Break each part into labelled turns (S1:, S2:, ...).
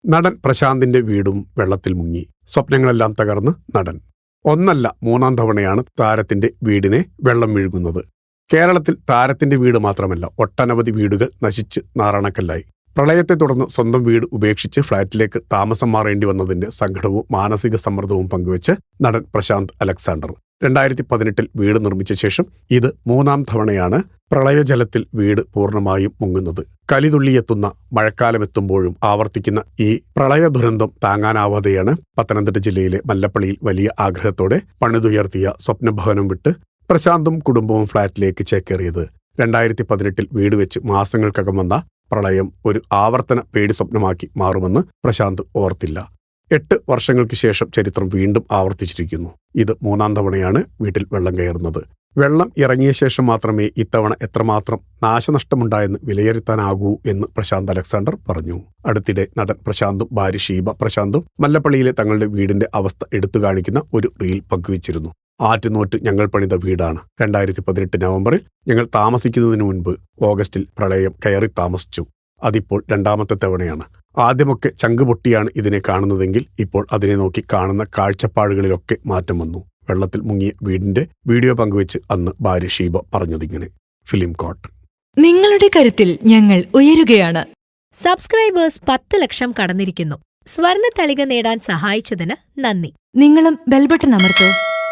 S1: നടൻ പ്രശാന്തിന്റെ വീടും വെള്ളത്തിൽ മുങ്ങി. സ്വപ്നങ്ങളെല്ലാം തകർന്ന് നടൻ. ഒന്നല്ല, മൂന്നാം തവണയാണ് താരത്തിന്റെ വീടിനെ വെള്ളം വീഴുന്നത്. കേരളത്തിൽ താരത്തിന്റെ വീട് മാത്രമല്ല, ഒട്ടനവധി വീടുകൾ നശിച്ച് നാറാണക്കല്ലായി. പ്രളയത്തെ തുടർന്ന് സ്വന്തം വീട് ഉപേക്ഷിച്ച് ഫ്ളാറ്റിലേക്ക് താമസം മാറേണ്ടി വന്നതിന്റെ സങ്കടവും മാനസിക സമ്മർദ്ദവും പങ്കുവെച്ച് നടൻ പ്രശാന്ത് അലക്സാണ്ടർ 2018 വീട് നിർമ്മിച്ച ശേഷം ഇത് മൂന്നാം തവണയാണ് പ്രളയജലത്തിൽ വീട് പൂർണ്ണമായും മുങ്ങുന്നത്. കലിതുള്ളിയെത്തുന്ന മഴക്കാലമെത്തുമ്പോഴും ആവർത്തിക്കുന്ന ഈ പ്രളയ ദുരന്തം താങ്ങാനാവാതെയാണ് പത്തനംതിട്ട ജില്ലയിലെ മല്ലപ്പള്ളിയിൽ വലിയ ആഗ്രഹത്തോടെ പണിതുയർത്തിയ സ്വപ്നഭവനം വിട്ട് പ്രശാന്തും കുടുംബവും ഫ്ളാറ്റിലേക്ക് ചേക്കേറിയത്. 2018 വീട് വെച്ച് മാസങ്ങൾക്കകം വന്ന പ്രളയം ഒരു ആവർത്തന പേടി സ്വപ്നമാക്കി മാറുമെന്ന് പ്രശാന്ത് ഓർത്തില്ല. 8 വർഷങ്ങൾക്ക് ശേഷം ചരിത്രം വീണ്ടും ആവർത്തിച്ചിരിക്കുന്നു. ഇത് മൂന്നാം തവണയാണ് വീട്ടിൽ വെള്ളം കയറുന്നത്. വെള്ളം ഇറങ്ങിയ ശേഷം മാത്രമേ ഇത്തവണ എത്രമാത്രം നാശനഷ്ടമുണ്ടായെന്ന് വിലയിരുത്താനാകൂ എന്ന് പ്രശാന്ത് അലക്സാണ്ടർ പറഞ്ഞു. അടുത്തിടെ നടൻ പ്രശാന്തും ഭാര്യ ഷീബ പ്രശാന്തും മല്ലപ്പള്ളിയിലെ തങ്ങളുടെ വീടിന്റെ അവസ്ഥ എടുത്തു കാണിക്കുന്ന ഒരു റീൽ പങ്കുവച്ചിരുന്നു. ആറ്റുനോറ്റ് ഞങ്ങൾ പണിത വീടാണ്. 2018 നവംബറിൽ ഞങ്ങൾ താമസിക്കുന്നതിന് മുൻപ് ഓഗസ്റ്റിൽ പ്രളയം കയറി താമസിച്ചു. അതിപ്പോൾ രണ്ടാമത്തെ തവണയാണ്. ആദ്യമൊക്കെ ചങ്കുപൊട്ടിയാണ് ഇതിനെ കാണുന്നതെങ്കിൽ ഇപ്പോൾ അതിനെ നോക്കി കാണുന്ന കാഴ്ചപ്പാടുകളിലൊക്കെ മാറ്റം വന്നു. വെള്ളത്തിൽ മുങ്ങിയ വീടിന്റെ വീഡിയോ പങ്കുവെച്ച് അന്ന് ഭാര്യ ഷീബ പറഞ്ഞതിങ്ങനെ. Film coat.
S2: നിങ്ങളുടെ കരുത്തിൽ ഞങ്ങൾ ഉയരുകയാണ്.
S3: സബ്സ്ക്രൈബേഴ്സ് 10 ലക്ഷം കടന്നിരിക്കുന്നു. സ്വർണ്ണ തളിക നേടാൻ സഹായിച്ചതിന് നന്ദി.
S2: നിങ്ങളും ബെൽബട്ടൺ അമർത്തോ.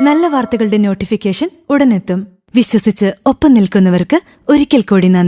S2: നല്ല വാർത്തകളുടെ നോട്ടിഫിക്കേഷൻ ഉടനെത്തും. വിശ്വസിച്ച് ഒപ്പം നിൽക്കുന്നവർക്ക് ഒരിക്കൽ കൂടി നന്ദി.